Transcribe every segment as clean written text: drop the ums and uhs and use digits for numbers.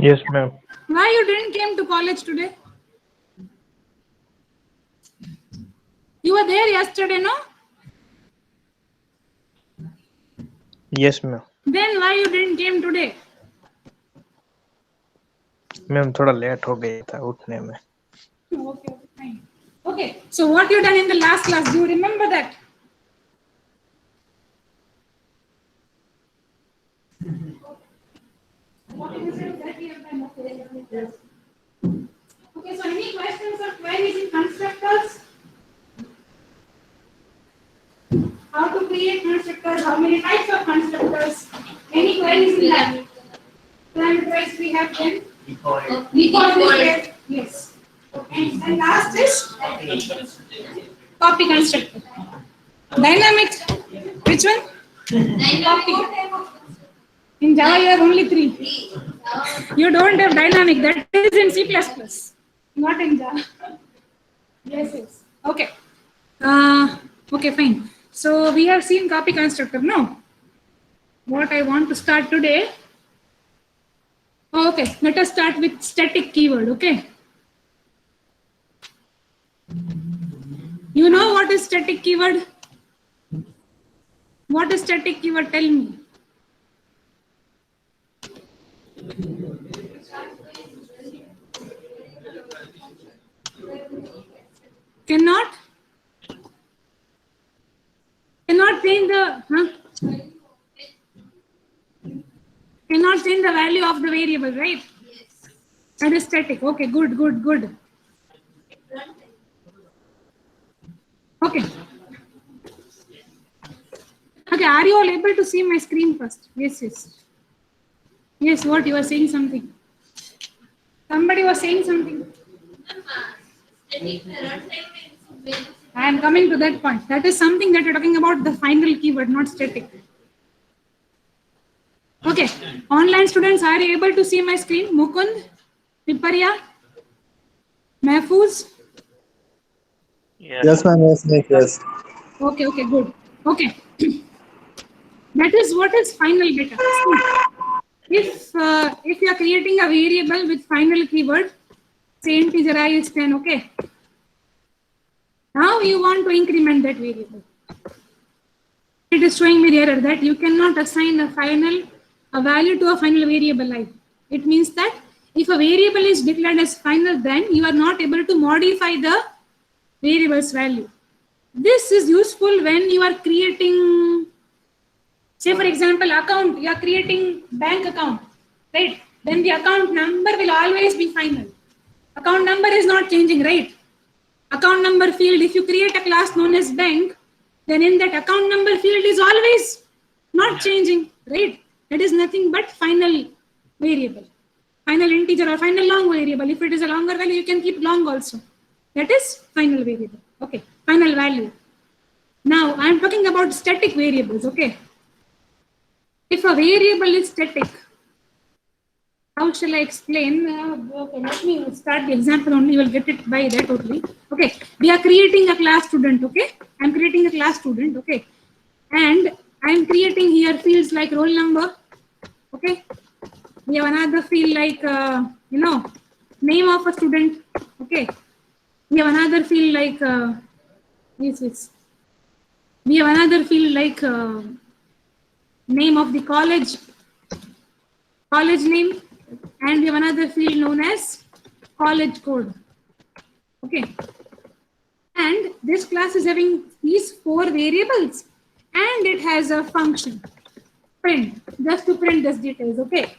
Yes, ma'am. Why you didn't came to college today? You were there yesterday, no? Yes, ma'am. Then why you didn't came today? Ma'am थोड़ा late हो गया था उठने में. Okay, fine. Okay, so what you done in the last class? Do you remember that? Okay, so any questions or queries in constructors? How to create constructors? How many types of constructors? Any queries in that? Parameters we have then. Default. Yes. And last is copy constructor. Dynamic. Which one? Copy. In Java you have only 3. You don't have dynamic. That is in C++. Not in Java. Yes. Okay. Okay, fine. So we have seen copy constructor. No. What I want to start today. Okay, let us start with static keyword. Okay. You know what is static keyword? What is static keyword? Tell me. Cannot change the cannot change the value of the variable, right? Yes. That is static. Okay, good. Okay. Okay, are you all able to see my screen first? Yes. Yes, what you were saying something. Somebody was saying something. I am coming to that point. That is something that you're talking about, the final keyword, not static. Okay. Online students, are you able to see my screen? Mukund, Piparya, Mahfouz? Yes, ma'am. Yes. Okay, good. Okay. That is what is final data. If you are creating a variable with final keyword, say integer I is 10, okay. Now you want to increment that variable. It is showing me the error that you cannot assign a value to a final variable I. It means that if a variable is declared as final, then you are not able to modify the variable's value. This is useful when you are creating, say for example, account, you are creating bank account, right? Then the account number will always be final. Account number is not changing, right? Account number field, if you create a class known as bank, then in that account number field is always not changing, right? That is nothing but final variable, final integer or final long variable. If it is a longer value, you can keep long also. That is final variable, okay, final value. Now I am talking about static variables, okay. If a variable is static, how shall I explain? Okay, let me start the example only, you will get it by that only. Okay, we are creating a class student, okay. I am creating a class student, okay. And I am creating here fields like roll number, okay. We have another field like, name of a student, okay. We have another field like, we have another field like name of the college name, and we have another field known as college code, okay. And this class is having these 4 variables, and it has a function print, just to print these details, okay.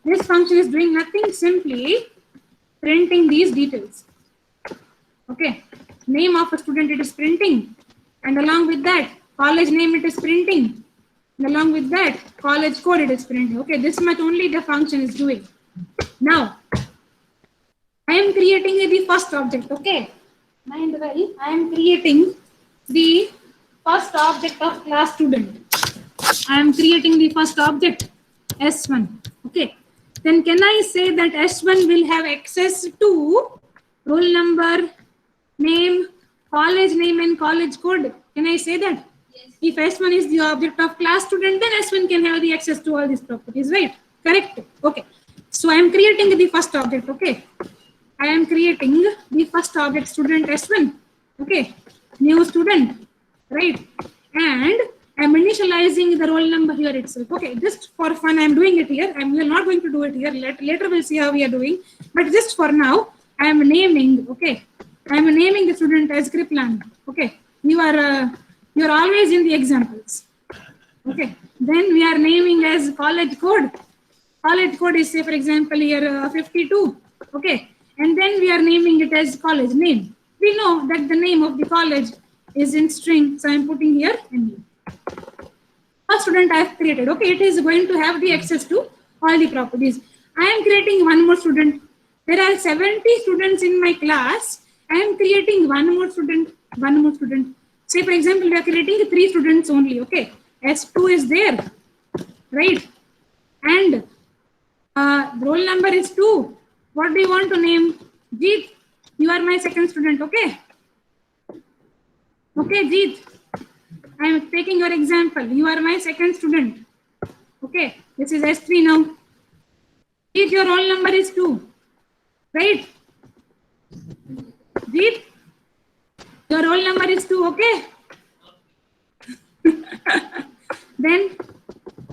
This function is doing nothing, simply printing these details, okay. Name of a student it is printing, and along with that college name it is printing, and along with that college code it is printing, okay. This much only the function is doing. Now I am creating the first object, okay. Mind well, I am creating the first object of class student. I am creating the first object S1, okay. Then can I say that S1 will have access to roll number, name, college name and college code? Can I say that? Yes. If S1 is the object of class student, then S1 can have the access to all these properties, right? Correct? Okay. So I am creating the first object, okay. I am creating the first object, student S1, okay, new student, right? And I am initializing the roll number here itself, okay. Just for fun, I am doing it here. We are not going to do it here. Later we'll see how we are doing. But just for now, I am naming, okay. I am naming the student as Kriplan, okay. You are always in the examples, okay. Then we are naming as college code. College code is, say, for example, here 52, okay. And then we are naming it as college name. We know that the name of the college is in string, so I am putting here NU. A student I have created, okay. It is going to have the access to all the properties. I am creating one more student. There are 70 students in my class. I am creating one more student. Say, for example, we are creating 3 students only, okay. S2 is there, right? And roll number is 2. What do you want to name? Jeet, you are my second student, okay? Okay, Jeet, I am taking your example. You are my second student, okay? This is S3 now. Jeet, your roll number is 2, right? Jeet, your roll number is 2, okay? Then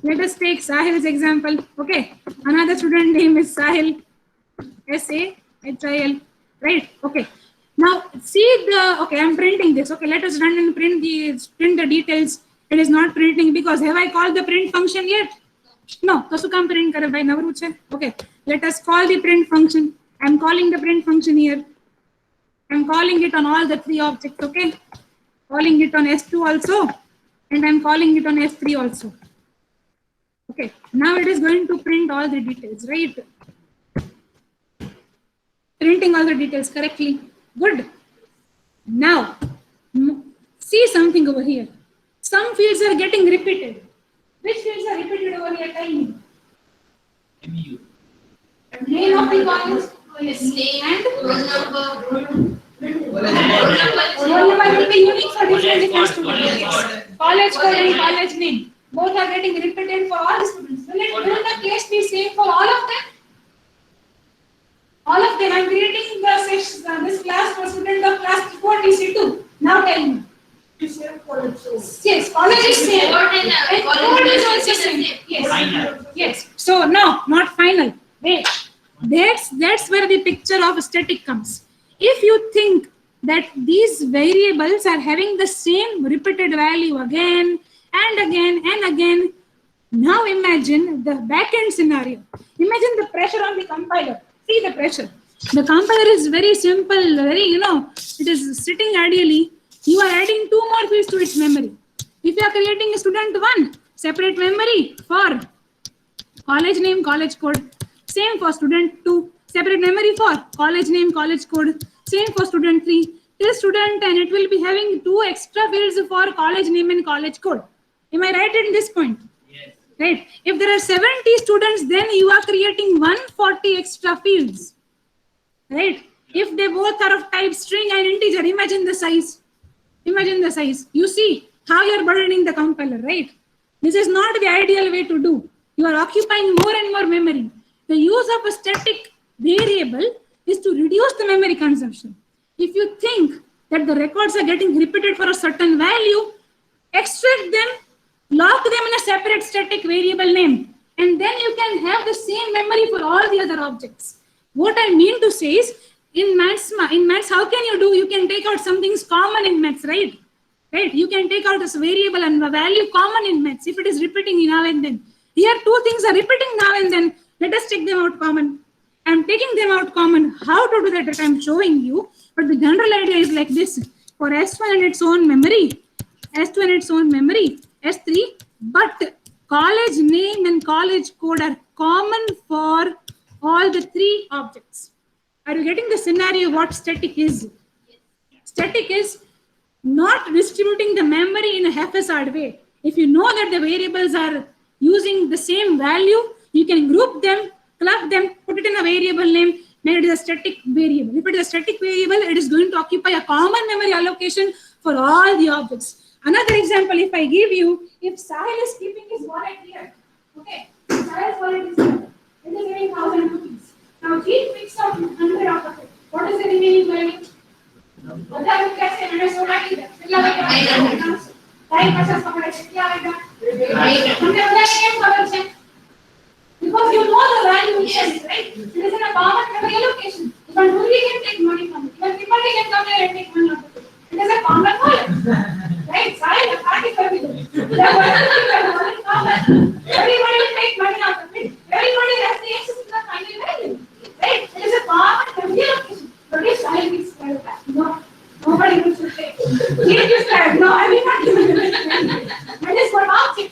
let us take Sahil's example, okay? Another student name is Sahil, S-A-H-I-L, right? Okay. Now see okay, I'm printing this. Okay, let us run and print the details. It is not printing because have I called the print function yet? No. So come print kar bhai navruche. Okay. Let us call the print function. I'm calling the print function here. I'm calling it on all the 3 objects. Okay. Calling it on S2 also, and I'm calling it on S3 also. Okay. Now it is going to print all the details, right? Printing all the details correctly. Good. Now, see something over here. Some fields are getting repeated. Which fields are repeated over here? Tell me. Name of the college. And roll number will be unique for different students. Yes. College code and college name. Both are getting repeated for all the students. Will the case be same for all of them? All of them. I am creating this class for student of class 4 TC2. Now tell me. Yes, college is same. And code is also same. Yes. Yes. So no, not final. Wait. That's where the picture of static comes. If you think that these variables are having the same repeated value again and again and again, now imagine the backend scenario. Imagine the pressure on the compiler. See the pressure. The compiler is very simple, it is sitting ideally. You are adding 2 more fields to its memory. If you are creating a student 1, separate memory for college name, college code. Same for student 2, separate memory for college name, college code. Same for student 3. Till student 10, it will be having 2 extra fields for college name and college code. Am I right at this point? Yes. Right. If there are 70 students, then you are creating 140 extra fields. Right. If they both are of type string and integer, imagine the size. Imagine the size. You see how you are burdening the compiler, right? This is not the ideal way to do. You are occupying more and more memory. The use of a static variable is to reduce the memory consumption. If you think that the records are getting repeated for a certain value, extract them, lock them in a separate static variable name, and then you can have the same memory for all the other objects. What I mean to say is, in maths, how can you do? You can take out something common in maths, right? Right? You can take out this variable and a value common in maths if it is repeating now and then. Here, 2 things are repeating now and then. Let us take them out common. I am taking them out common. How to do that I am showing you. But the general idea is like this. For S1 and its own memory, S2 and its own memory, S3, but college name and college code are common for all the 3 objects. Are you getting the scenario what static is? Static is not distributing the memory in a haphazard way. If you know that the variables are using the same value, you can group them, club them, put it in a variable name, then it is a static variable. If it is a static variable, it is going to occupy a common memory allocation for all the objects. Another example, if I give you, if Sahil is keeping his wallet here, okay, Sahil's wallet is here, it is having 1,000 time पचास पकड़े क्या आएगा हमने बताया क्या खबर है because you know the value yes right it is in a common memory allocation but only can take money from it but people can come here and take money out of it it is a common knowledge right sorry the party for me everybody will take money out of it everybody has the access to the final value right it is a common memory allocation but if I will spell that no nobody will take it is that no everybody will that is what object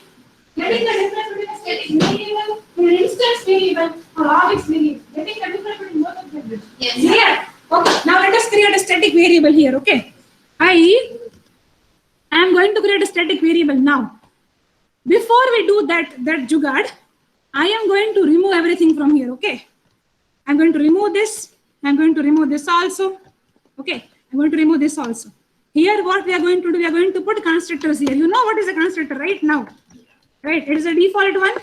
getting the difference between a static variable and an instance variable or object variable. Getting the difference between both of them. Yes. Clear? Okay. Now let us create a static variable here. Okay. I am going to create a static variable now. Before we do that jugad, I am going to remove everything from here. Okay. I'm going to remove this. I'm going to remove this also. Okay. I'm going to remove this also. Here, what we are going to do? We are going to put constructors here. You know what is a constructor right now? Right, it is a default one,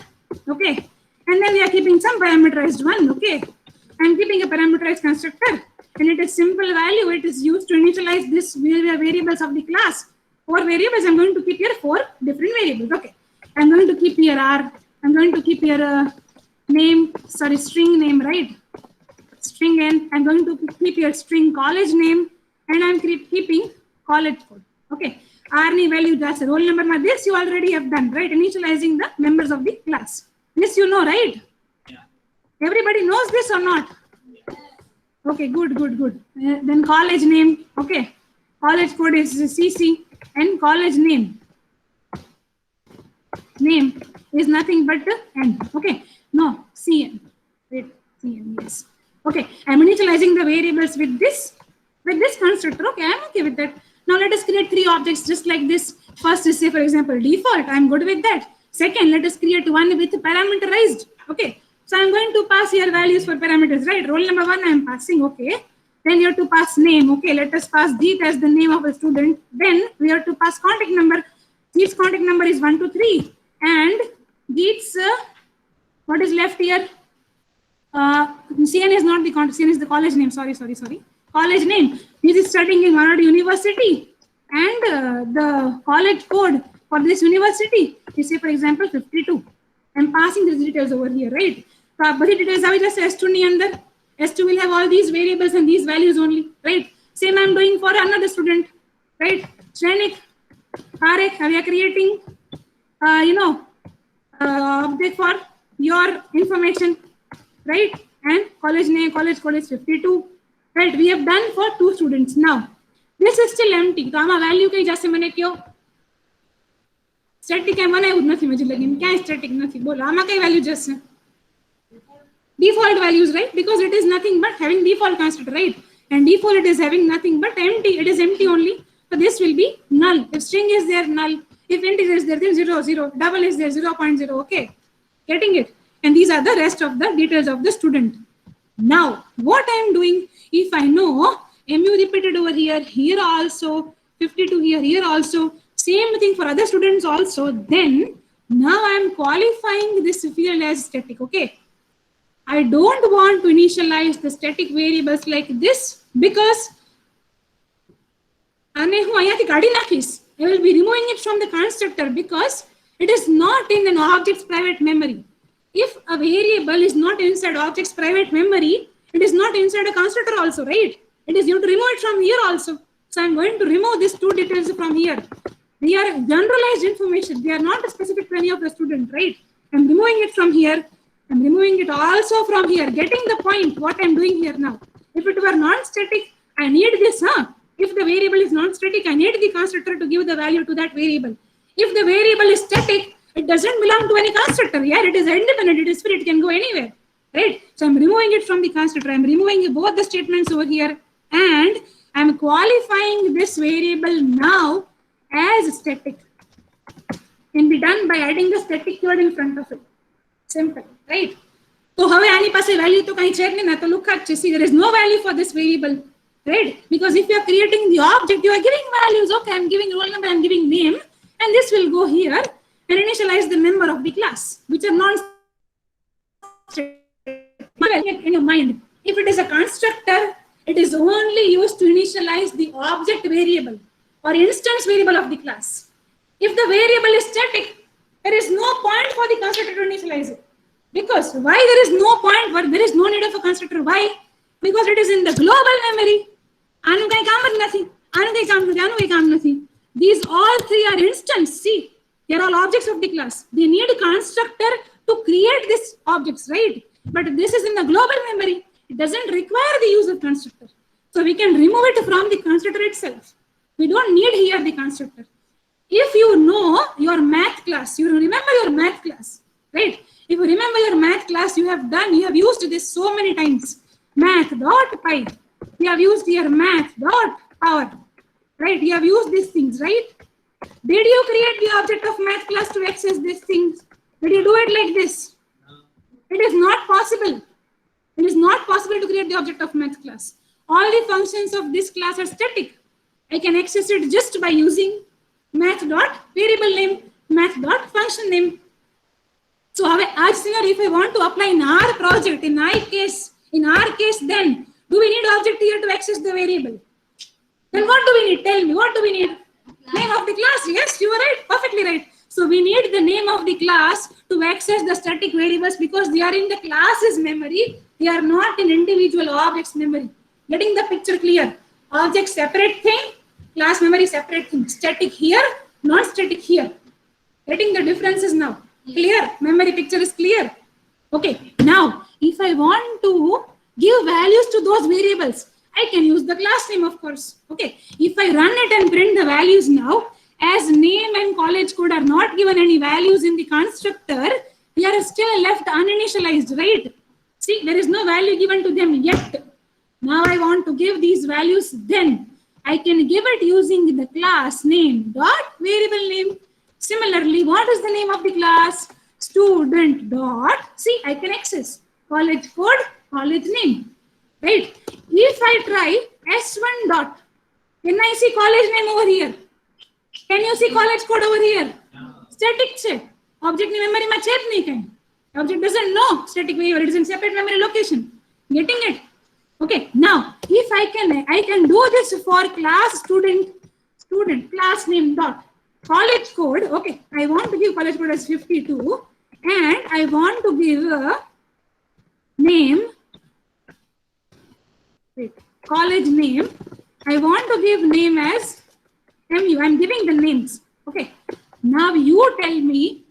okay, and then we are keeping some parameterized one, okay. I'm keeping a parameterized constructor, and it is simple value. It is used to initialize this variables of the class. 4 variables. I'm going to keep here 4 different variables, okay. I'm going to keep here R. I'm going to keep here string name, right? String N. I'm going to keep here string college name, and I'm keeping college code, okay. Arni value that's a roll number. Now this you already have done, right? Initializing the members of the class. This you know, right? Yeah. Everybody knows this or not? Yeah. Okay, good. Then college name, okay. College code is CC and college name. Name is nothing but N, okay. No, CN. Wait, CN, yes. Okay, I'm initializing the variables with this constructor. Okay, I'm okay with that. Now let us create 3 objects just like this. First is say for example default. I'm good with that. Second, let us create one with parameterized. Okay. So I'm going to pass here values for parameters, right? Roll number 1 I'm passing, okay. Then you have to pass name, okay. Let us pass Jeet as the name of a student. Then we have to pass contact number. Jeet's contact number is 123 and Jeet's what is left here? CN is not the contact. CN is the college name. Sorry. College name. This is studying in Manad University, and the college code for this university is say for example 52. I'm passing these details over here, right? But the details are just S2 ni andar. S2 will have all these variables and these values only, right? Same I'm doing for another student, right? Shrenik, Tarek, we are creating, object for your information, right? And college name, college code is 52. Right, we have done for 2 students. Now, this is still empty. तो आमा value कहीं जासे मैंने क्यों? Static है मना उतना थी मुझे लगी क्या static नहीं बोला आमा कहीं value जासे? Default values, right? Because it is nothing but having default constructor, right? And default it is having nothing but empty. It is empty only. So this will be null. If string is there, null. If integer is there, then 0. Double is there, 0.0. Okay, getting it? And these are the rest of the details of the student. Now, what I am doing? If I know MU repeated over here also, 52 here also, same thing for other students also, then now I am qualifying this field as static, okay. I don't want to initialize the static variables like this because I will be removing it from the constructor because it is not in an object's private memory. If a variable is not inside object's private memory, it is not inside a constructor also, right? It is you have to remove it from here also. So I'm going to remove these 2 details from here. They are generalized information. They are not specific to any of the student, right? I'm removing it from here. I'm removing it also from here. Getting the point what I'm doing here now. If it were non-static, I need this, If the variable is non-static, I need the constructor to give the value to that variable. If the variable is static, it doesn't belong to any constructor. Yeah, it is independent, it is free, it can go anywhere. Right? So I'm removing it from the constructor. I'm removing both the statements over here and I'm qualifying this variable now as static. Can be done by adding the static keyword in front of it. Simple, right? So how any pass value to kahin check nahi na to look at see there is no value for this variable, right? Because if you are creating the object, you are giving values. Okay, I'm giving roll number, I'm giving name, and this will go here and initialize the member of the class, which are non-static. In your mind, if it is a constructor, it is only used to initialize the object variable. or instance variable of the class. If the variable is static, there is no point for the constructor to initialize it. Because why there is no point, where there is no need of a constructor? Why? Because it is in the global memory. These all three are instance. See, they are all objects of the class. They need a constructor to create these objects, right? But this is in the global memory. It doesn't require the use of constructor. So we can remove it from the constructor itself. We don't need here the constructor. If you know your math class, you remember your math class, right? If you remember your math class, you have used this so many times. Math.py. You have used here math.power, right? You have used these things, right? Did you create the object of math class to access these things? Did you do it like this? It is not possible. It is not possible to create the object of math class. All the functions of this class are static. I can access it just by using math.variable name, math.function name. So if I want to apply in our project, in our case, then do we need object here to access the variable? Then what do we need? Tell me, what do we need? Name of the class. Yes, you are right, perfectly right. So we need the name of the class to access the static variables because they are in the class's memory. They are not in individual objects memory. Getting the picture clear? Object separate thing, class memory separate thing. Static here, not static here. Getting the differences now? Clear? Memory picture is clear. Okay. Now, if I want to give values to those variables, I can use the class name, of course. Okay. If I run it and print the values now, as name and college code are not given any values in the constructor, they are still left uninitialized, right? See, there is no value given to them yet. Now I want to give these values, then I can give it using the class name dot variable name. Similarly, what is the name of the class? Student dot, see, I can access college code, college name, right? If I try S1 dot, can I see college name over here? Can you see college code over here? Static check. Object memory ma check nahi kahin. Object doesn't know static variable. It is in separate memory location. Getting it? Okay. Now, if I can do this for class student class name dot college code. Okay. I want to give college code as 52, and I want to give a name. Wait, college name. I want to give name as MU. I'm giving the names. Okay. Now you tell me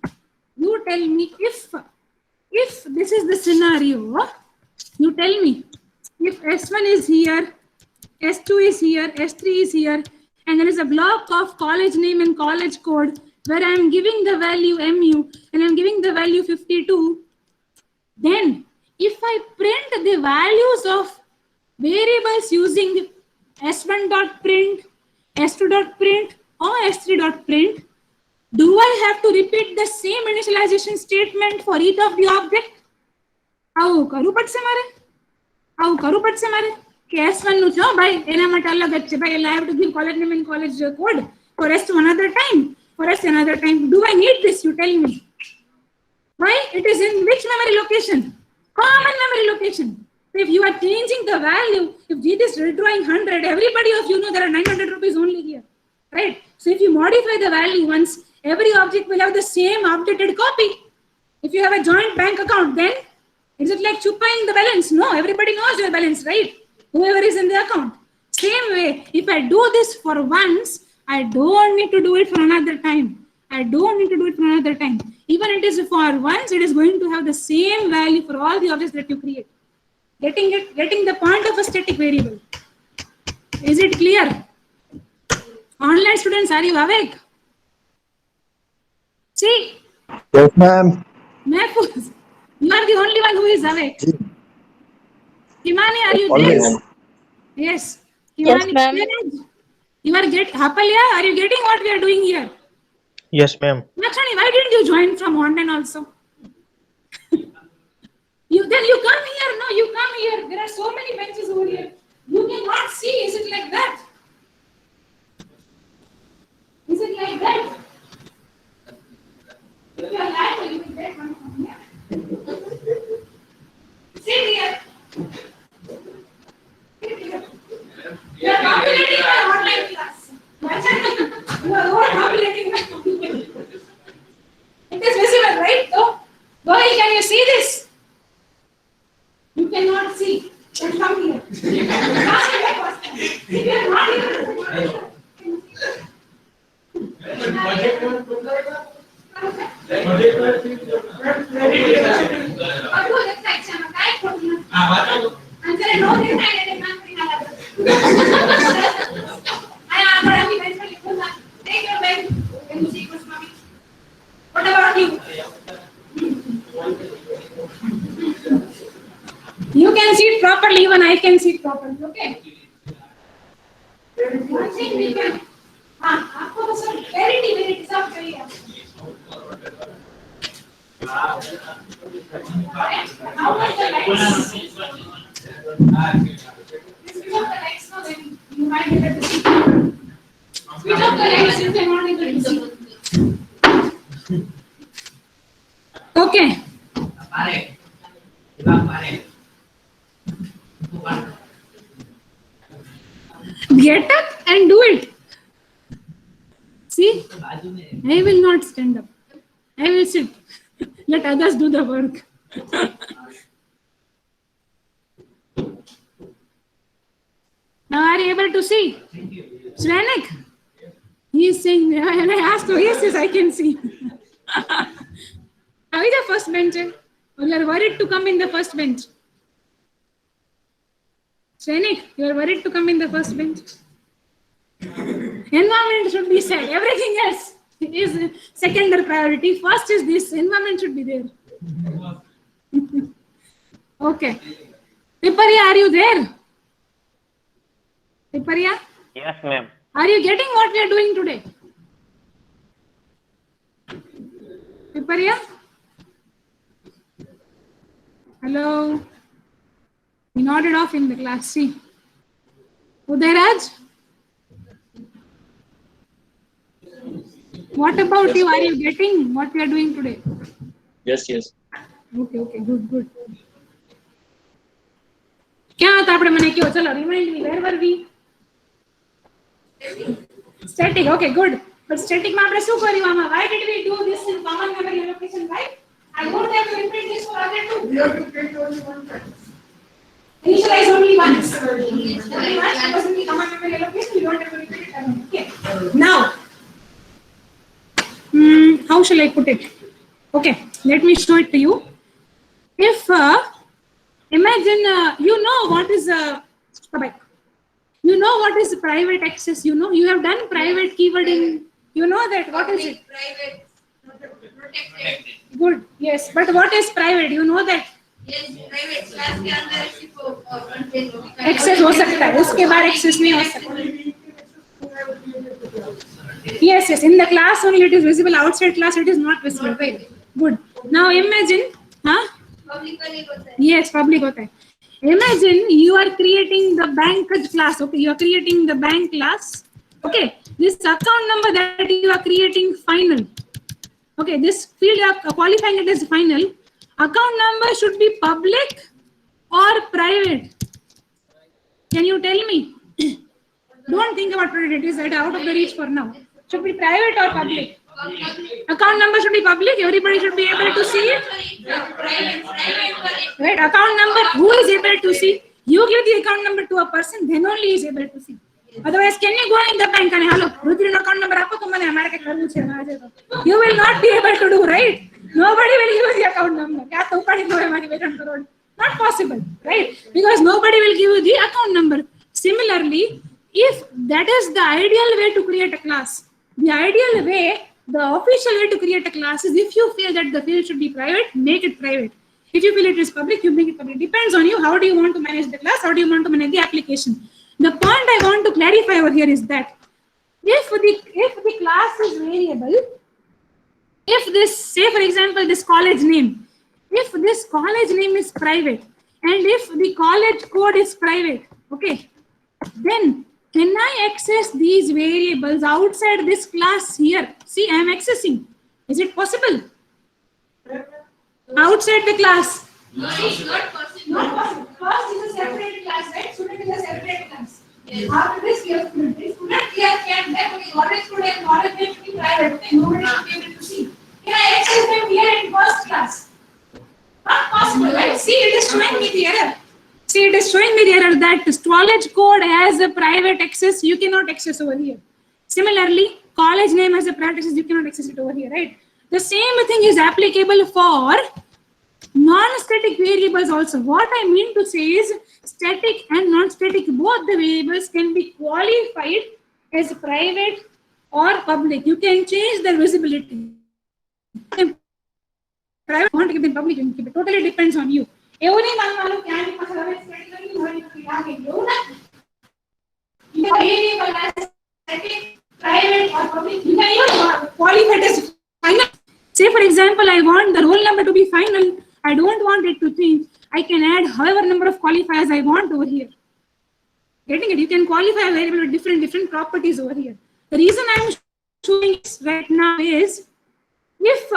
if this is the scenario, you tell me if S1 is here, S2 is here, S3 is here, and there is a block of college name and college code where I am giving the value MU and I'm giving the value 52, then if I print the values of variables using S1.print, S2.print or S3.print, do I have to repeat the same initialization statement for each of the object? How karu pat se mare? Ke S1 nu cho bhai ena mate alag ache bhai I have to give college name and college code for S2 another time, for S another time. Do I need this? You tell me. Why? It is in which memory location? Common memory location. If you are changing the value, if G is redrawing 100, everybody of you know there are 900 rupees only here, right? So if you modify the value once, every object will have the same updated copy. If you have a joint bank account, then is it like chupaying the balance? No, everybody knows your balance, right? Whoever is in the account. Same way, if I do this for once, I don't need to do it for another time. Even it is for once, it is going to have the same value for all the objects that you create. Getting the point of a static variable. Is it clear? Online students, are you awake? See? Yes, ma'am. Mahfouz, you are the only one who is awake. Himani, are you Always. there? Yes. Yes, Himani, ma'am. you are Hapalya, are you getting what we are doing here? Yes, ma'am. Lakshani, why didn't you join from online also? Then you come here. No, you come here. There are so many benches over here. You cannot see. Is it like that? Is it like that? If you are live, you will get one from here. Sit here. Sit here. You are calculating my online class. What about you? You can see it properly, even I can see it properly, okay? One thing we can, आपको तो सब clarity सब चाहिए. How much the lights? Switch off the lights now, then you might be able to see. Switch off the lights if you're not able to see. Okay. Get up and do it. See, I will not stand up. I will sit. Let others do the work. Now are you able to see? Shrenik? He is saying, and I asked, oh yes, I can see. How is the first bench? Or you are worried to come in the first bench? Shrenik, you are worried to come in the first bench? Environment should be said. Everything else is secondary priority. First is this. Environment should be there. Okay. Piparia, are you there? Piparia? Yes, ma'am. Are you getting what we are doing today? Piparia? Hello? We nodded off in the class. See. Udairaj? What about you? Are you getting what we are doing today? Yes, yes. Okay, good. क्या था आपने मैंने क्यों चलो remind me where were we? Static. Okay, good. But static में आपने શું કર્યું આમાં? Why did we do this in common memory allocation? Right? I don't have to repeat this for other two. You have to repeat only one time. Initialize only once. Only once because in the common memory allocation you don't have to repeat it again. Okay. Now, how shall I put it? Okay, let me show it to you. If imagine you know what is you know what is private access. You know you have done private keywording. You know that what is it? Private, protected. Good. Yes, but what is private? You know that. Yes, private class के अंदर सिर्फ content Access हो सकता है. उसके बाद access नहीं हो सकता. Yes. In the class only it is visible. Outside class it is not visible. Right. Good. Now imagine, public का नहीं होता है. Yes, public होता है. Imagine you are creating the bank class. Okay, you are creating the bank class. Okay, this account number that you are creating final. Okay, this field you are qualifying it as final. Account number should be public or private. Can you tell me? Don't think about it. It is out of the reach for now. Should be private or public? Account number should be public. Everybody should be able to see it. Private. Right, account number, who is able to see? You give the account number to a person, then only he is able to see. Otherwise, can you go in the bank and hello, Rudrin account number आपको तो मैंने हमारे के घर में छेड़ा है. You will not be able to do, right? Nobody will use the account number. क्या तो पढ़ी दो हमारी वेतन crore. Not possible, right? Because nobody will give you the account number. Similarly, if that is the ideal way to create a class, the ideal way, the official way to create a class is if you feel that the field should be private, make it private. If you feel it is public, you make it public. Depends on you. How do you want to manage the class? How do you want to manage the application? The point I want to clarify over here is that if the class is variable, if this, say for example, this college name, if this college name is private and if the college code is private, okay, then can I access these variables outside this class here? See, I am accessing. Is it possible? Outside the class. No, it's not possible. Not possible. First is a separate class, right? Student is a separate class. Yes. After this, we have student. If student here can then we knowledge student, knowledge name should be private. Okay, nobody should be able to see. Can I access them here in first class? Not possible, right? See, it is showing me the error. See, it is showing me the error that storage code has a private access, you cannot access over here. Similarly, college name has a private access, you cannot access it over here, right? The same thing is applicable for non-static variables also. What I mean to say is static and non-static, both the variables can be qualified as private or public. You can change their visibility. Private, want to keep them public, you can keep it. Totally depends on you. Every variable as static, private or public, you can even qualify it as final. Say for example, I want the roll number to be final. I don't want it to change. I can add however number of qualifiers I want over here. Getting it? You can qualify a variable with different properties over here. The reason I'm showing this right now is if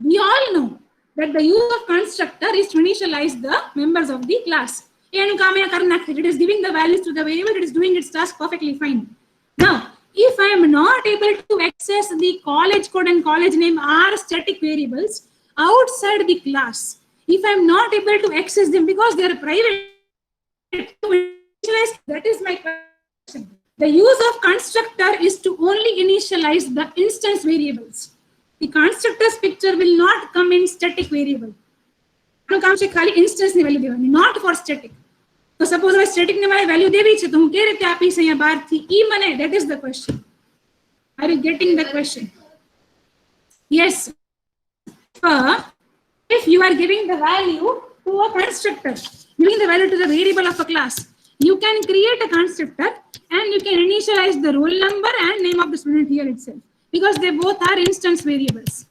we all know that the use of constructor is to initialize the members of the class. It is giving the values to the variable, it is doing its task perfectly fine. Now, if I am not able to access the college code and college name are static variables outside the class, if I am not able to access them because they are private, that is my question. The use of constructor is to only initialize the instance variables. The constructor's picture will not come in static variable. Instance value not for static. So suppose I static value that is the question. Are you getting the question? Yes. If you are giving the value to a constructor, giving the value to the variable of a class, you can create a constructor and you can initialize the roll number and name of the student here itself, because they both are instance variables.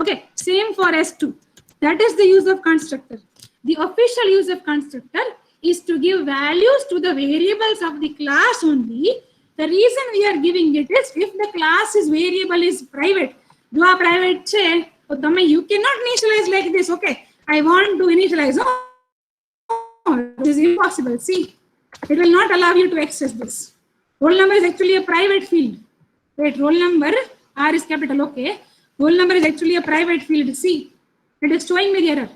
Okay, same for S2. That is the use of constructor. The official use of constructor is to give values to the variables of the class only. The reason we are giving it is if the class's variable is private, you cannot initialize like this. Okay, I want to initialize. Oh, this is impossible. See, it will not allow you to access this. Roll number is actually a private field. Wait, roll number, R is capital, okay. Roll number is actually a private field. See, it is showing me the error.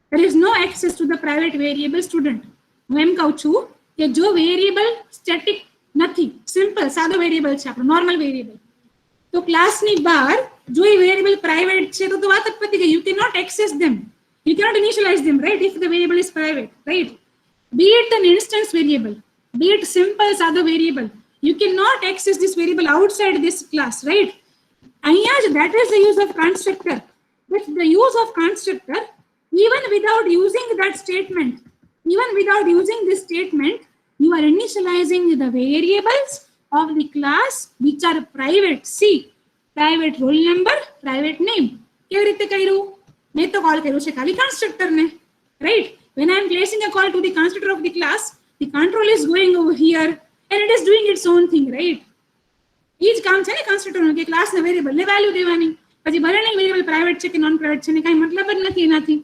There is no access to the private variable student. હું કહું છું કે જો variable static નથી, simple સાદો variable છે આપણો normal variable, તો ક્લાસની બહાર જો એ વેરિયેબલ પ્રાઇવેટ છે તો વાત જ પતી ગઈ. You cannot access them. You cannot initialize them, right? If the variable is private, right? Be it an instance variable, be it simple સાદો variable, you cannot access this variable outside this class, right? That is the use of constructor. With the use of constructor, even without using that statement, even without using this statement, you are initializing the variables of the class which are private. See, private roll number, private name. કેવી રીતે કર્યું? મેં તો call કર્યું છે ખાલી constructor ને, right? When I am placing a call to the constructor of the class, the control is going over here and it is doing its own thing, right? Each કામ છે ને constructor નું કે class ના variable ને value દેવાની. પછી ભલે નહીં variable private છે કે non private છે ને કાઈ મતલબ જ નથી એનાથી,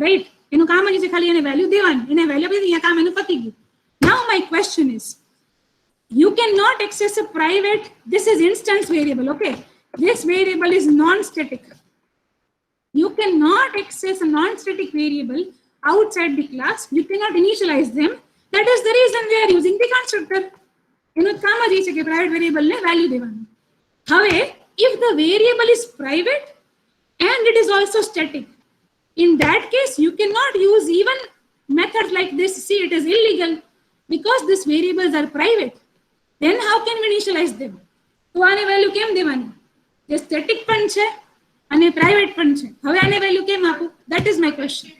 right? એનું કામ જ છે ખાલી એને value દેવાની. એને value આપી દીધી, આ કામ એનું પતી ગયું. Now my question is, you cannot access a private, this is instance variable, okay? This variable is non-static. You cannot access a non-static variable outside the class. You cannot initialize them. That is the reason we are using the constructor. એનું કામ જ એ છે કે private variable ને value દેવાનું. હવે, if the variable is private and it is also static, in that case, you cannot use even methods like this. See, it is illegal because these variables are private. Then how can we initialize them? તો આને value કેમ દેવાની? જે static પણ છે અને private પણ છે. હવે આને value કેમ આપું? That is my question.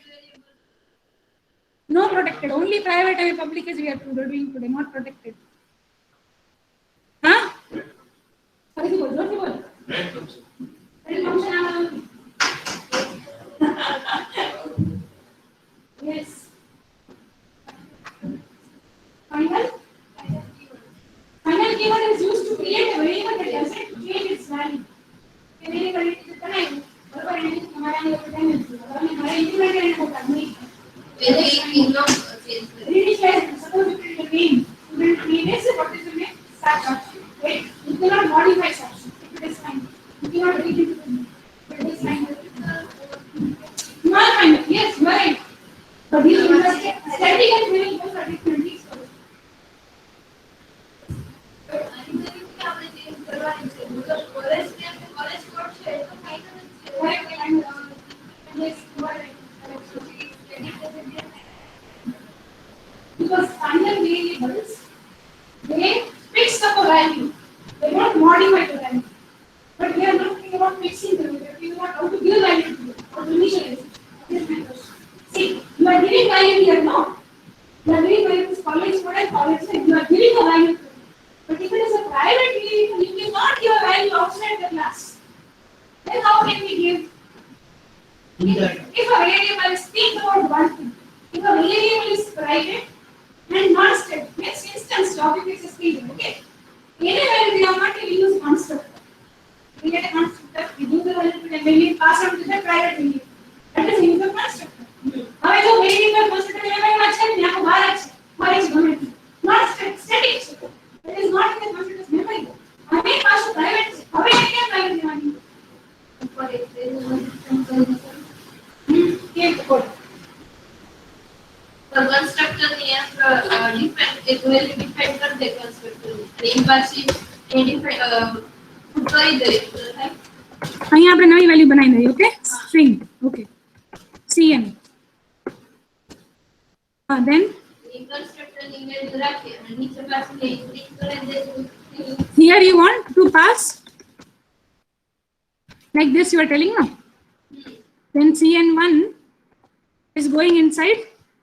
No protected. Only private and public is we are doing today, not protected. Huh? Sorry, don't you? Yes. Final keyword is used to create a variable that doesn't change its value. Variable कितना है? बराबर है कि हमारा ये पता नहीं है. हमें हमारा इंक्रीमेंट करने को करना है. Whether it will not change. Initialize. Suppose you put the name. Student name is what is the name? Subtraction. Wait. You cannot modify subtraction. It is fine. You cannot read it. It is fine. You are fine. Yes, you are right. But you understand, static and variable are different. Because final variables, they fix up a value. They don't modify the value. But we are not thinking about fixing the value. We want how to give value to it, how to initialize it. That is my question. See, you are giving value here now. You are giving value to college code and college name. You are giving a value to it. But if it is a private variable, you cannot give a value outside the class. Then how can we give? If a variable is, think about one thing. If a variable is private and not static, next instance topic is a string, okay? Anywhere we are not going to use constructor. We get a constructor, we do the value and then we pass on to the private variable. That is use of constructor. હવે જો variable constructor લેવામાં છે ને આખો બહાર છે મારે જ ગમે છે not static છે. That is not in the constructor's memory. હવે પાછું private છે. હવે એને કેમ value દેવાની? For કેમ કોડ पर कंस्ट्रक्टर ने डिफाइन एक वैल्यू डिफाइन कर दे कंस्ट्रक्टर ने इन पाછી એ ડિફાइन કરી દે થાય અહીં આપણે નવી વેલ્યુ બનાવી દઈએ okay string okay cn then ઈ કંસ્ટ્રક્ટર ની વેલ્યુ રાખી અને નીચે પાછી એ સ્ટ્રિંગ કરી દે here you want to pass like this you are telling now then cn1 is going inside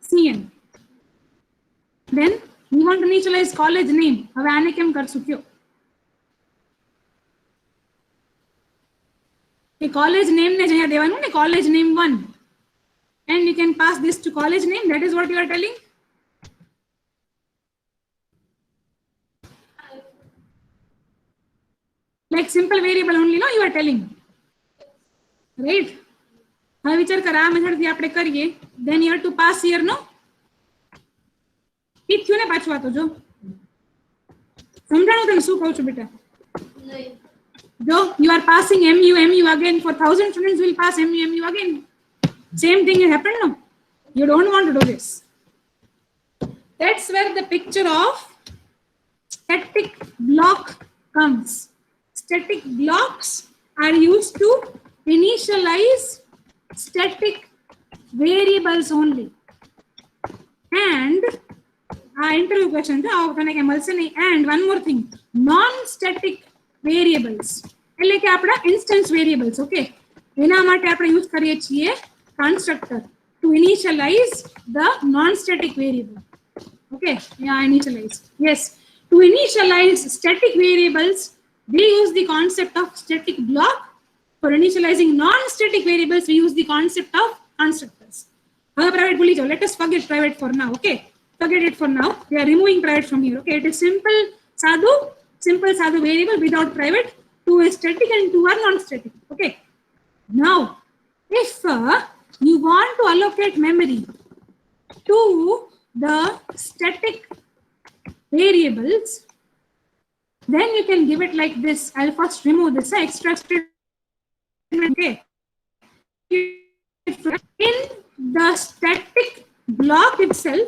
cn then we want to initialize college name હવે આને કેમ કરશું કયો એ college name ને જ અહીંયા દેવાનું ને college name 1 and you can pass this to college name. That is what you are telling. Like simple variable only, no? You are telling, right? હવે વિચાર કર આ મેથડ થી આપણે કરીએ then you have to pass here, no? ઠીક થયું ને પાછું આ તો જો સમજાણું તને શું કહું છું બેટા નહીં જો you are passing mu again for 1000 students will pass mu again. Same thing has happened now. You don't want to do this. That's where the picture of static block comes. Static blocks are used to initialize static variables only. And interview question and one more thing, non-static variables. એટલે કે આપણા instance variables, okay? એના માટે આપણે use કરીએ છીએ constructor to initialize the non-static variable. Okay, yeah, initialize. Yes, to initialize static variables, we use the concept of static block. For initializing non-static variables, we use the concept of constructors. Private bully, let us forget private for now. Okay, forget it for now. We are removing private from here. Okay, it is simple sadhu variable without private. Two is static and two are non-static. Okay, now if you want to allocate memory to the static variables, then you can give it like this. I'll first remove this extra statement. Okay. In the static block itself,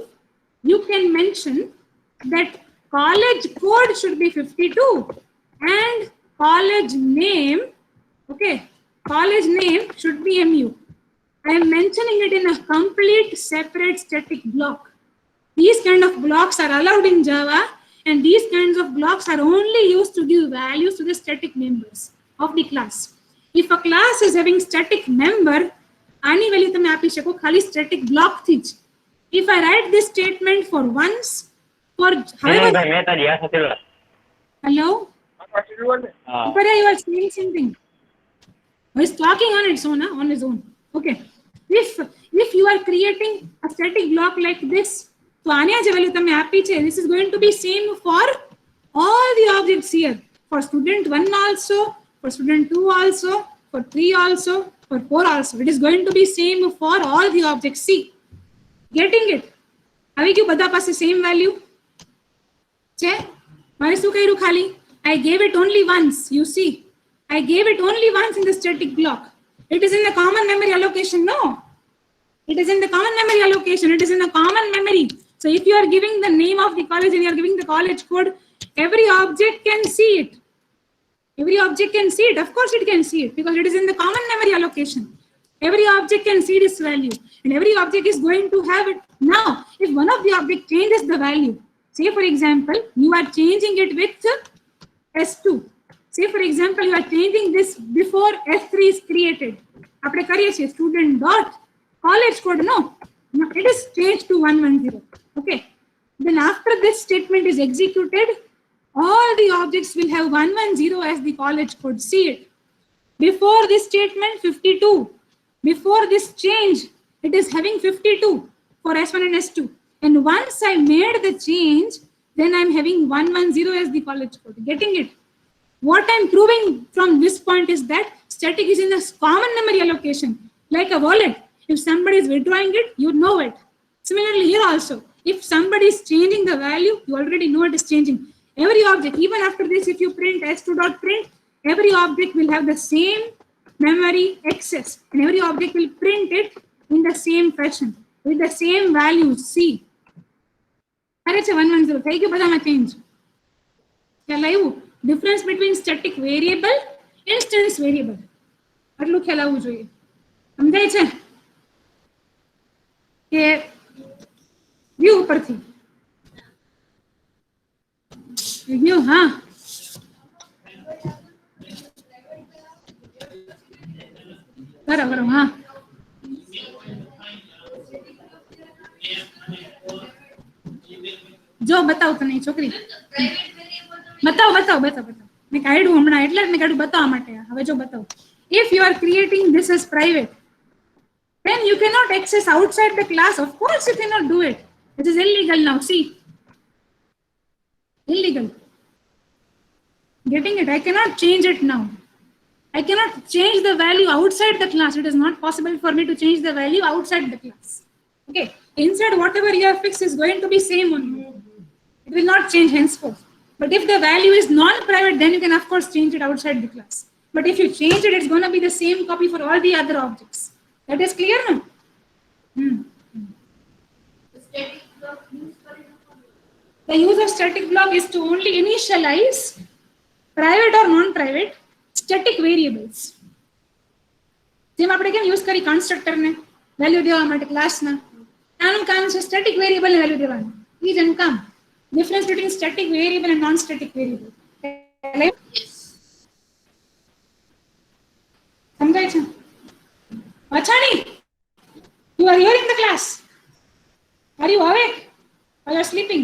you can mention that college code should be 52 and college name, okay, college name should be mu. I am mentioning it in a complete separate static block. These kind of blocks are allowed in Java, and these kinds of blocks are only used to give values to the static members of the class. If a class is having static member, any value તમે આપી શકો ખાલી static block થી જ. If I write this statement for once, for however, hello, you are saying something. He's talking on its own, on his own. Okay. If you are creating a static block like this, so anya je value tame api che, this is going to be same for all the objects here. For student 1 also, for student 2 also, for 3 also, for 4 also. It is going to be same for all the objects. See, getting it? Have you bada paase same value? Che? Mare su kairu khali? I gave it only once. You see, I gave it only once in the static block. It is in the common memory allocation. No, it is in the common memory allocation. allocation. It is in a common memory. So if you are giving the name of the college and you are giving the college code, every object can see it. Every object can see it. Of course it can see it because it is in the common memory allocation. Every object can see this value and every object is going to have it. Now, if one of the object changes the value, say for example, you are changing it with S2. Say for example, you are changing this before S3 is created. Apne kariye chiye student dot college code, no, it is changed to 110. Okay. Then after this statement is executed, all the objects will have 110 as the college code. See it. Before this statement, 52. Before this change, it is having 52 for S1 and S2. And once I made the change, then I'm having 110 as the college code. Getting it? What I'm proving from this point is that static is in a common memory allocation, like a wallet. If somebody is withdrawing it, you know it. Similarly, here also, if somebody is changing the value, you already know it is changing. Every object, even after this, if you print S2.print, every object will have the same memory access, and every object will print it in the same fashion with the same values. See, અરે છે 110 થઈ ગયું બધામાં change. ખ્યાલ આવ્યું? Difference between static variable, instance variable, આટલું ખ્યાલ આવવું જોઈએ. સમજાય છે કે વ્યૂ ઉપરથી વ્યૂ? હા, બરાબર. હા, જો બતાવ તને છોકરી, બતાવ બતાવ બતાવ બતાવ. મેં કાઢ્યું હમણાં એટલે જ મેં કાઢ્યું બતાવવા માટે. હવે જો બતાવ. If you are creating this as private, then you cannot access outside the class. Of course you cannot do it. It is illegal now. See, illegal. Getting it? I cannot change it now. I cannot change the value outside the class. It is not possible for me to change the value outside the class. Okay. Inside, whatever you have fixed is going to be same only. It will not change henceforth. But if the value is non-private, then you can of course change it outside the class. But if you change it, it's going to be the same copy for all the other objects. That is clear now? The use of static block is to only initialize private or non-private static variables. જેમ આપણે કેમ use કરી constructor ને value દેવા માટે class ના, આનું કામ છે સ્ટેટિક વેરિયેબલ ને વેલ્યુ દેવાનું. ઈ જ એનું કામ. Difference between static variable and non-static variable. સમજાય છે? અછાણી, you are here in the class. Are you awake? Or you are sleeping?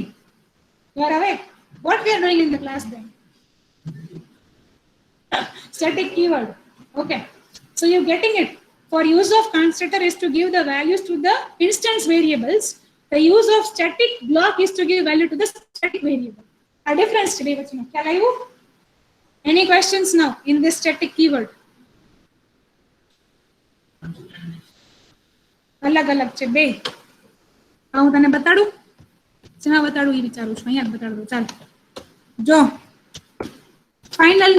You are awake. What we are doing in the class then? Static keyword. Okay. So you're getting it. For use of constructor is to give the values to the instance variables. The use of static block is to give value to the static variable. A difference today, bachcho. Kya layu? Any questions now in this static keyword? અલગ અલગ છે બે. હું તને બતાડું? શા બતાડું એ વિચારું છું. અહીંયા બતાડું. ચાલ જો ફાઇનલ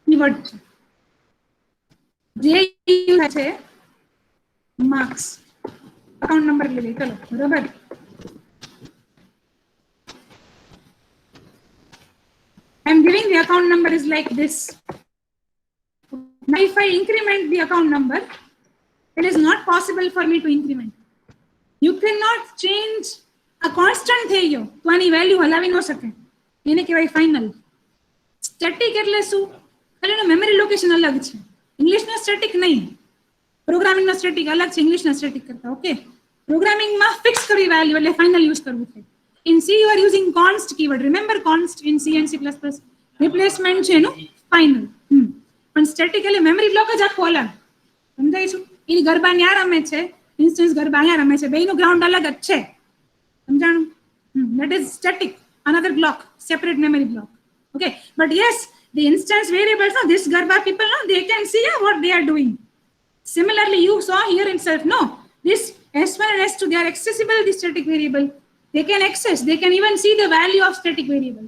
કીવર્ડ છે જે છે માર્ક્સ. અકાઉન્ટ નંબર લઈ ચલો. બરાબર? I'm giving the account number is like this. Now if I increment the account number, it is not possible for me to increment. You cannot change a constant થઈ ગયો તો આની value હલાવી ન શકે. એને કહેવાય ફાઇનલ. સ્ટેટિક એટલે શું? ખાલી એનો મેમરી લોકેશન અલગ છે. ઇંગ્લિશનો સ્ટેટિક નહીં, પ્રોગ્રામિંગનો સ્ટેટિક અલગ છે ઇંગ્લિશના સ્ટેટિક કરતા. ઓકે, પ્રોગ્રામિંગમાં ફિક્સ કરવી વેલ્યુ એટલે ફાઇનલ યુઝ કરવું છે. In C you are using const keyword. Remember const in C and C++. Replacement છે એનું ફાઇનલ. પણ સ્ટેટિક એટલે મેમરી બ્લોક જ આખું અલગ. સમજાય છે? એની ગરબા ન્યા રમે છે, ઇન્સ્ટન્સ ગરબા અહીંયા રમે છે, બેયનું ગ્રાઉન્ડ અલગ જ છે. સમજાણું? That is static, another block, separate memory block. Okay, but yes, the instance variables, no, this garba people, no, they can see what they are doing. Similarly, you saw here itself, no, this S1 and S2, they are accessible, the static variable. They can access, they can even see the value of static variable.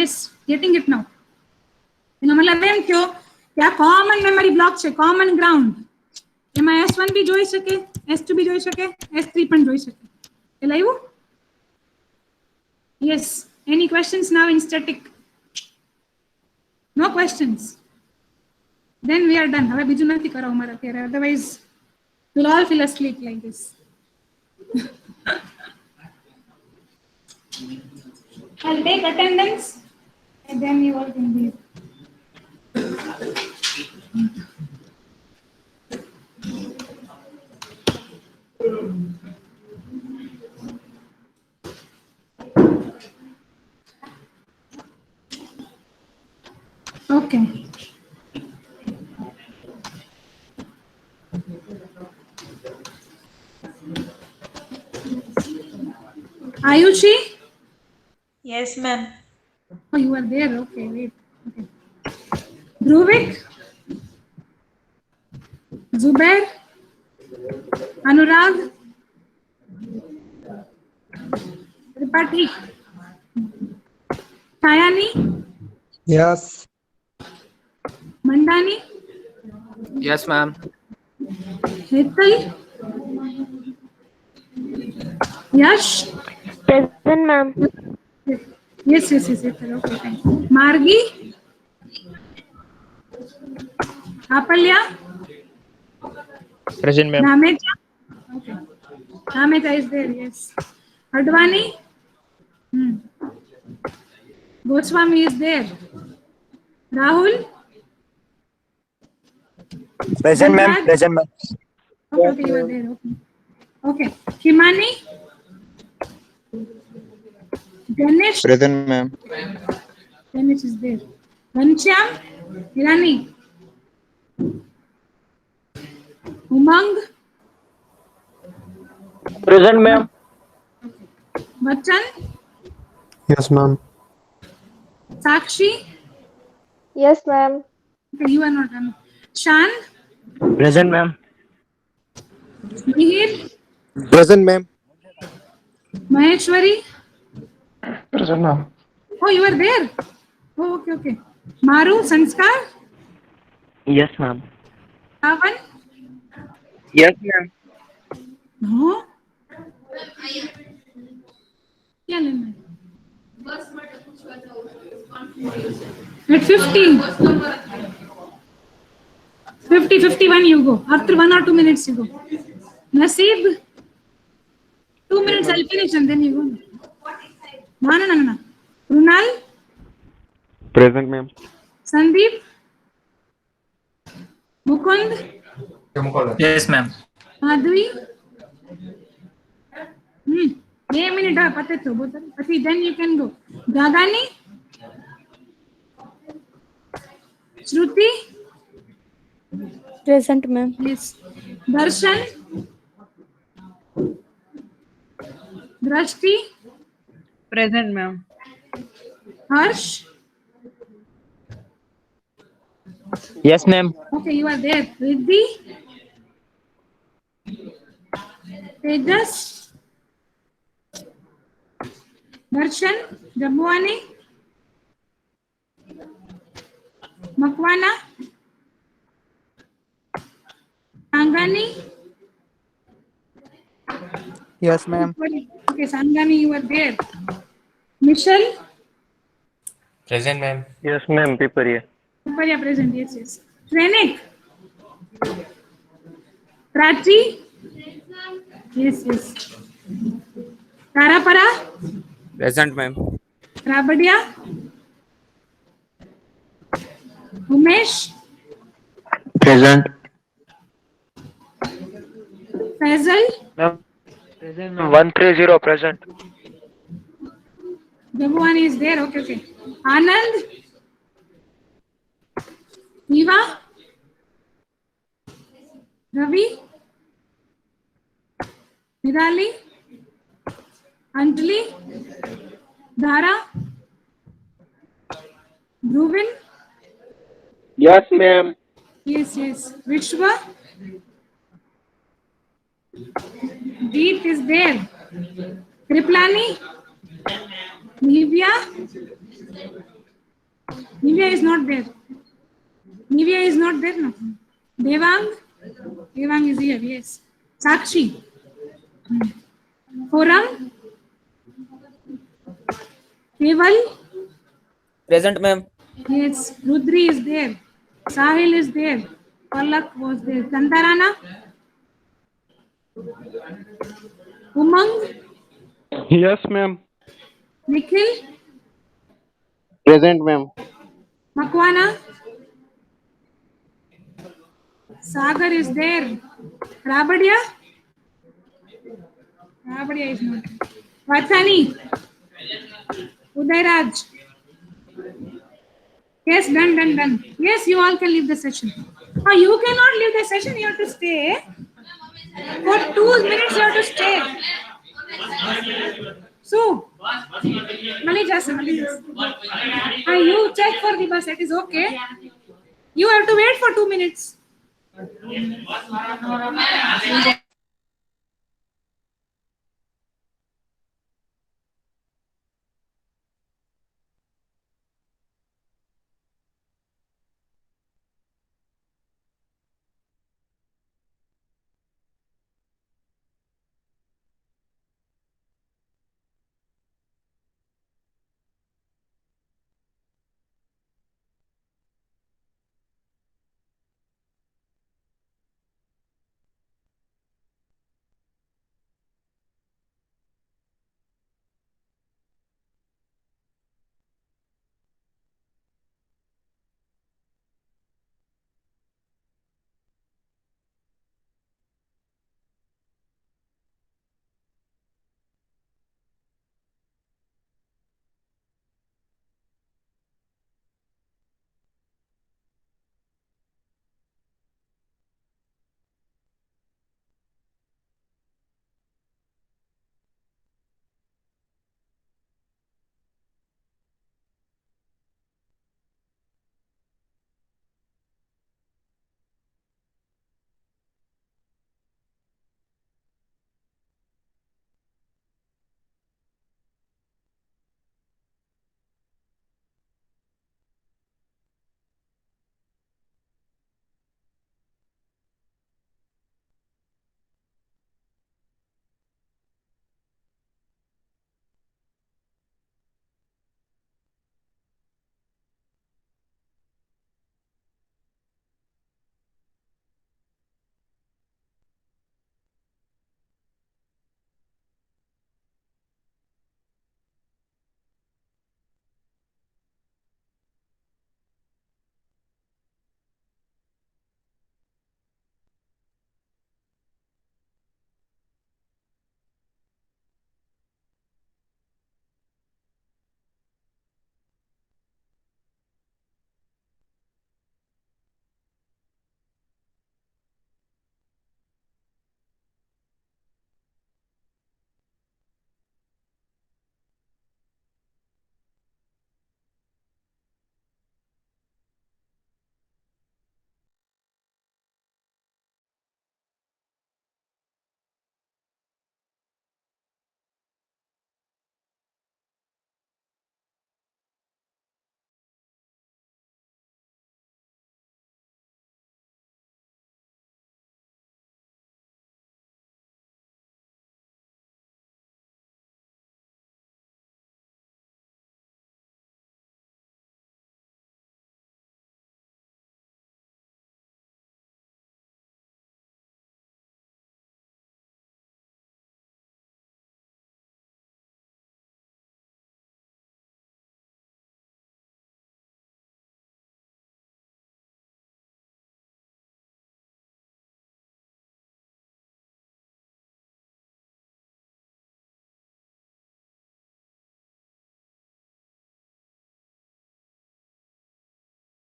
Yes, getting it now. એનો મતલબ એમ થયો કે આ common memory block છે, common ground. એમાં S1 બી જોઈ શકે, S2 બી જોઈ શકે, S3 પણ જોઈ શકે. એટલે આવ્યું? Yes. Any questions now in static? No questions. Then we are done. હવે બીજું નથી કરાવું મારે અત્યારે. Otherwise, we'll all feel asleep like this. I'll take attendance and then you all can leave. Okay. Ayushi? Yes, ma'am. Oh, you are there. Okay, wait. Okay. Dhruvik? Zubair? Anurag? Tripathi? Sayani? Yes. Mandani? Yes, ma'am. Hetal? Yash? Present, ma'am. Yes, Hetal. Okay, thank you. Margi? Apalya? Present, ma'am. Namecha? Okay. Namecha is there, yes. Advani? Goswami is there. Rahul? Present, ma'am. Raj? Present, ma'am. Okay, you are there. Okay. Okay. Himani? Ganesh? Present, ma'am. Ganesh is there. Ghanshyam? Hirani? Umang? Present, ma'am. Vachan? Yes, ma'am. Sakshi? Yes, ma'am. Okay, you are not done. Shan? Present, ma'am. Mihir? Present, ma'am. Maheshwari? Present, ma'am. Oh, you are there. Oh, okay, okay. Maru? Sanskar? Yes, ma'am. Pavan? Yes, ma'am. No? क्या लेना है? બસ માટે પૂછવા જાઉં છું. At 15. 50, 51 you go. After 1 or 2 minutes you go. Naseeb? 2 minutes I'll finish and then you go. No. Runal? Present, ma'am. Sandeep? Mukund? Yes, ma'am. Madhvi? 2 minutes pate to botal. Then you can go. Gagani? Shruti? Present, ma'am. Yes. Darshan? Drashti? Present, ma'am. Harsh? Yes, ma'am. Okay, you are there. Riddhi? Tejas? Darshan? Jabwani? Makwana? Sangani? Yes, ma'am. Okay, Sangani, you are there. Michelle? Present, ma'am. Yes, ma'am. Paper here. Upaya present, yes. Trenik? Prachi? Yes. Tarapara? Present, ma'am. Rabadia? Umesh? Present. Faisal? Ma'am. Present, ma'am. 130 present. Jabwani is there, okay. Anand? Eva? Ravi? Nidali? Anjali? Dhara? Dhruvin? Yes, ma'am. Yes. Vishwa? Deep is there. Kriplani? Nivya? Nivya is not there. No. Devang? Devang is here, yes. Sakshi. Forum. Keval. Present, ma'am. Yes. Rudri is there. Sahil is there. Palak was there. Kandarana. Umang. Yes, ma'am. Nikhil. Present, ma'am. Makwana. Sagar is there. Rabadia. Rabadia is not. Vatsani. Udairaj. Yes, done. Yes, you all can leave the session. You cannot leave the session. You have to stay. For 2 minutes, you have to stay. So, Malija, you check for the bus. It is okay. You have to wait for 2 minutes.